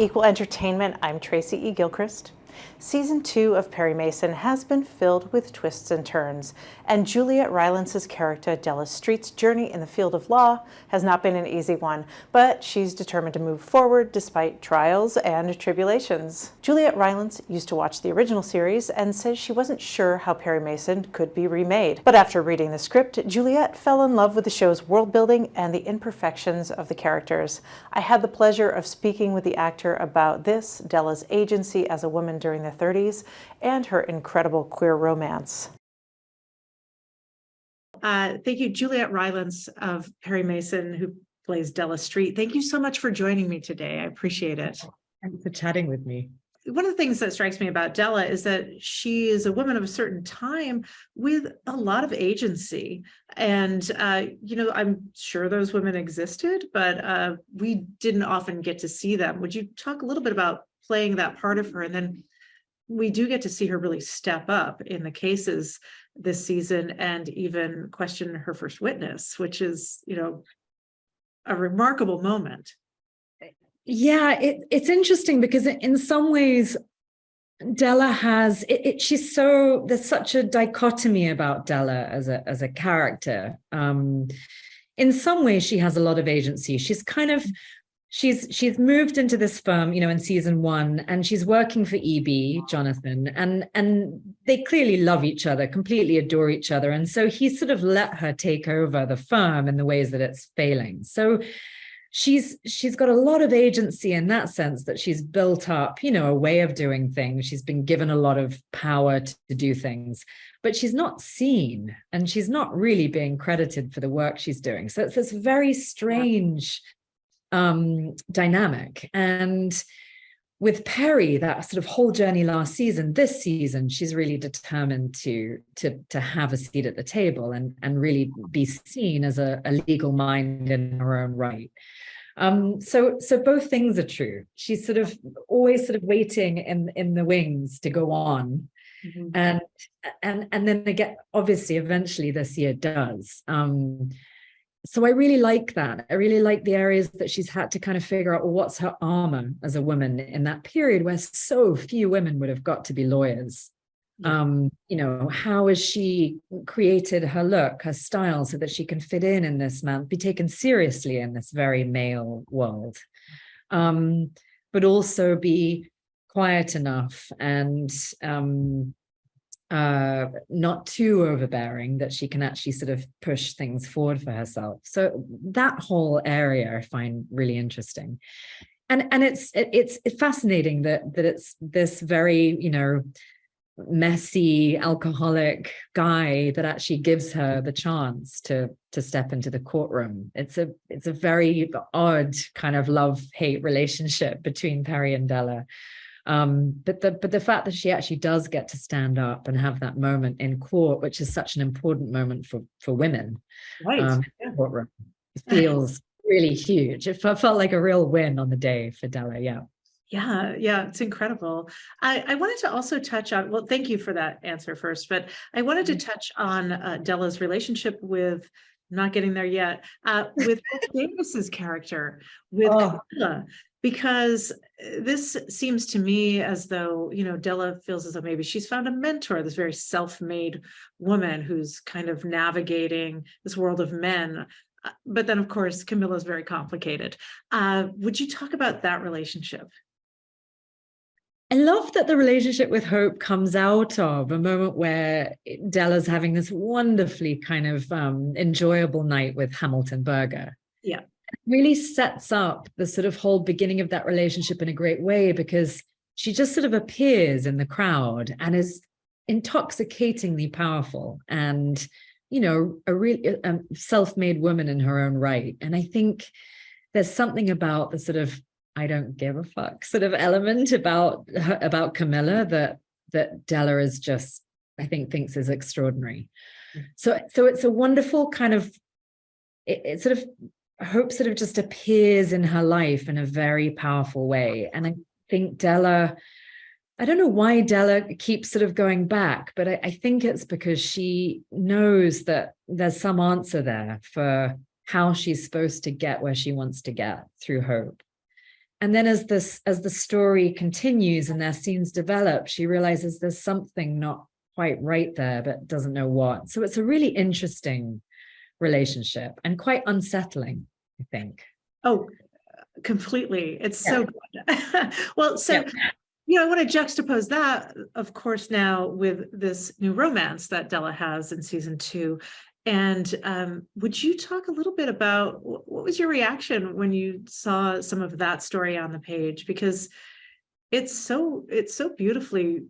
Equal Entertainment, I'm Tracy E. Gilchrist. Season 2 of Perry Mason has been filled with twists and turns, and Juliet Rylance's character, Della Street's journey in the field of law has not been an easy one, but she's determined to move forward despite trials and tribulations. Juliet Rylance used to watch the original series and says she wasn't sure how Perry Mason could be remade. But after reading the script, Juliet fell in love with the show's world building and the imperfections of the characters. I had the pleasure of speaking with the actor about this, Dellas Agency as a woman during the 30s, and her incredible queer romance. Thank you, Juliet Rylance of Perry Mason, who plays Della Street. Thank you so much for joining me today. I appreciate it. Thanks for chatting with me. One of the things that strikes me about Della is that she is a woman of a certain time with a lot of agency. And, I'm sure those women existed, but we didn't often get to see them. Would you talk a little bit about playing that part of her? And then we do get to see her really step up in the cases this season and even question her first witness, which is, a remarkable moment. Yeah, it's interesting because in some ways, Della has there's such a dichotomy about Della as a character. In some ways, she has a lot of agency. She's moved into this firm, in season 1, and she's working for EB, Jonathan, and they clearly love each other, completely adore each other. And so he sort of let her take over the firm in the ways that it's failing. So she's got a lot of agency in that sense, that she's built up, a way of doing things. She's been given a lot of power to do things, but she's not seen, and she's not really being credited for the work she's doing. So it's this very strange dynamic. And with Perry, that sort of whole journey last season, this season, she's really determined to have a seat at the table and really be seen as a legal mind in her own right. So both things are true. She's always waiting in the wings to go on. Mm-hmm. And then again, obviously, eventually this year does. So I really like that. I really like the areas that she's had to kind of figure out, well, what's her armor as a woman in that period where so few women would have got to be lawyers. Yeah. How has she created her look, her style, so that she can fit in this man, be taken seriously in this very male world, but also be quiet enough and not too overbearing, that she can actually sort of push things forward for herself. So that whole area I find really interesting. And it's fascinating that it's this very, messy alcoholic guy that actually gives her the chance to step into the courtroom. It's a very odd kind of love-hate relationship between Perry and Della. But the fact that she actually does get to stand up and have that moment in court, which is such an important moment for women, right? Yeah. Courtroom, it feels really huge. It felt like a real win on the day for Della. Yeah, it's incredible. I wanted to also touch on, well, thank you for that answer first, but I wanted to touch on Della's relationship with, I'm not getting there yet, with Davis's character, with Camilla. Because this seems to me as though, Della feels as though maybe she's found a mentor, this very self-made woman who's kind of navigating this world of men. But then, of course, Camilla is very complicated. Would you talk about that relationship? I love that the relationship with Hope comes out of a moment where Della's having this wonderfully kind of enjoyable night with Hamilton Berger. Yeah. Really sets up the sort of whole beginning of that relationship in a great way, because she just sort of appears in the crowd and is intoxicatingly powerful and, a really self-made woman in her own right. And I think there's something about the sort of I don't give a fuck sort of element about Camilla that Della is just, I think, thinks is extraordinary. So it's a wonderful kind of, it sort of, Hope sort of just appears in her life in a very powerful way. And I think Della, I don't know why Della keeps sort of going back, but I think it's because she knows that there's some answer there for how she's supposed to get where she wants to get through Hope. then as the story continues and their scenes develop, she realizes there's something not quite right there, but doesn't know what. So it's a really interesting relationship and quite unsettling, I think. Oh, completely. It's so good. Well, so I want to juxtapose that, of course, now with this new romance that Della has in season 2. And would you talk a little bit about what was your reaction when you saw some of that story on the page? Because it's so beautifully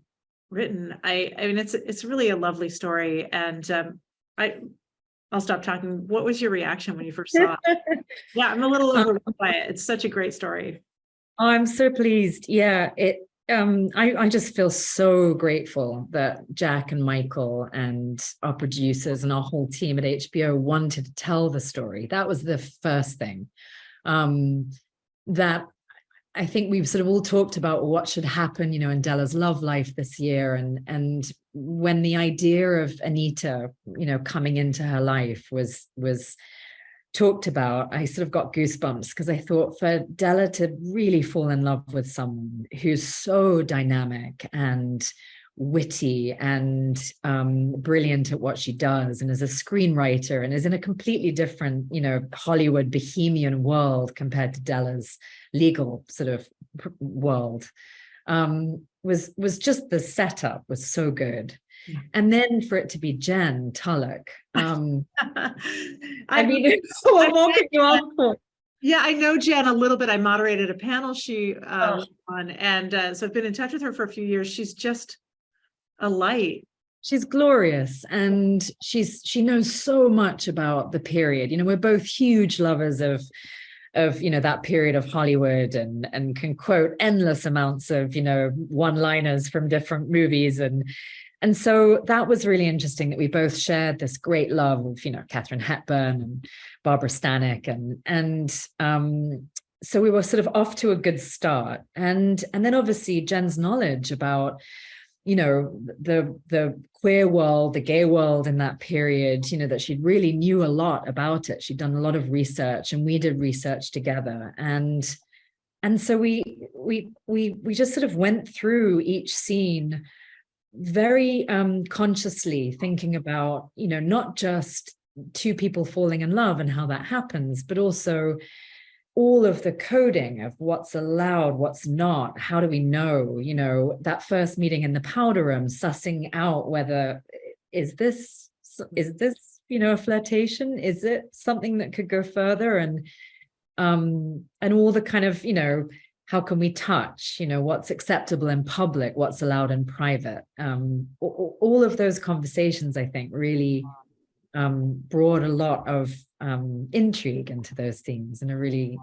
written. I mean, it's really a lovely story. And I'll stop talking. What was your reaction when you first saw it? Yeah, I'm a little overwhelmed by it. It's such a great story. I'm so pleased. Yeah, I just feel so grateful that Jack and Michael and our producers and our whole team at HBO wanted to tell the story. That was the first thing. That I think we've sort of all talked about what should happen, in Della's love life this year. And when the idea of Anita, coming into her life was talked about, I sort of got goosebumps, because I thought for Della to really fall in love with someone who's so dynamic and witty and brilliant at what she does, and is a screenwriter and is in a completely different, Hollywood bohemian world compared to Della's legal sort of world, was just the setup was so good. And then for it to be Jen Tullock, I mean, what more could you ask for? Yeah, I know Jen a little bit. I moderated a panel she was on, and so I've been in touch with her for a few years. She's just a light. She's glorious, and she knows so much about the period. We're both huge lovers of that period of Hollywood, and can quote endless amounts of one-liners from different movies, and so that was really interesting that we both shared this great love of Katharine Hepburn and Barbara Stanwyck, and so we were sort of off to a good start, and then obviously Jen's knowledge about the queer world, the gay world in that period, that she really knew a lot about it. She'd done a lot of research, and we did research together, and so we just sort of went through each scene very consciously, thinking about not just two people falling in love and how that happens, but also all of the coding of what's allowed, what's not, how do we know, that first meeting in the powder room, sussing out whether is this a flirtation, is it something that could go further, and all the kind of how can we touch, what's acceptable in public, what's allowed in private, all of those conversations, I think, really brought a lot of intrigue into those themes in a really,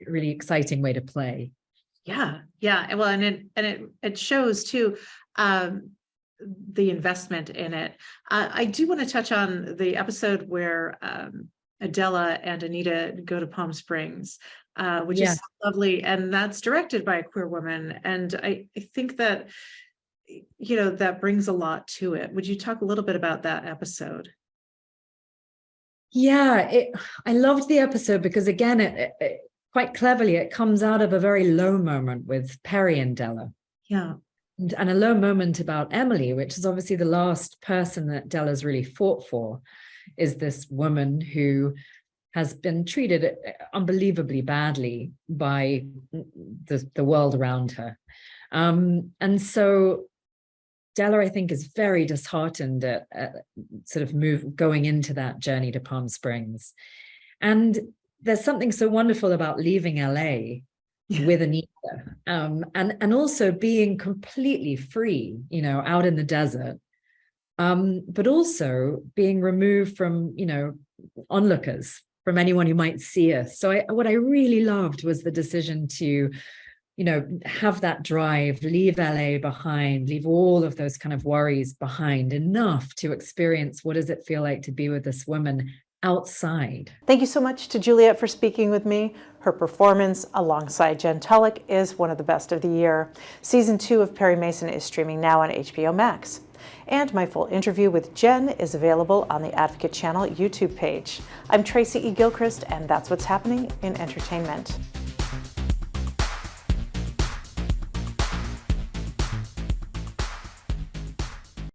really exciting way to play. Yeah. Well, and it shows too, the investment in it. I do want to touch on the episode where Della and Anita go to Palm Springs, which is lovely, and that's directed by a queer woman. And I think that that brings a lot to it. Would you talk a little bit about that episode? Yeah, I loved the episode because, again, it quite cleverly, it comes out of a very low moment with Perry and Della. Yeah. And a low moment about Emily, which is obviously the last person that Della's really fought for, is this woman who has been treated unbelievably badly by the world around her. And so Della, I think, is very disheartened at sort of going into that journey to Palm Springs. And there's something so wonderful about leaving LA with Anita, and also being completely free, out in the desert, but also being removed from, onlookers, from anyone who might see us. So what I really loved was the decision to, have that drive, leave LA behind, leave all of those kind of worries behind, enough to experience what does it feel like to be with this woman outside. Thank you so much to Juliet for speaking with me. Her performance alongside Jen Tullock is one of the best of the year. Season 2 of Perry Mason is streaming now on HBO Max. And my full interview with Jen is available on the Advocate Channel YouTube page. I'm Tracy E. Gilchrist, and that's what's happening in entertainment.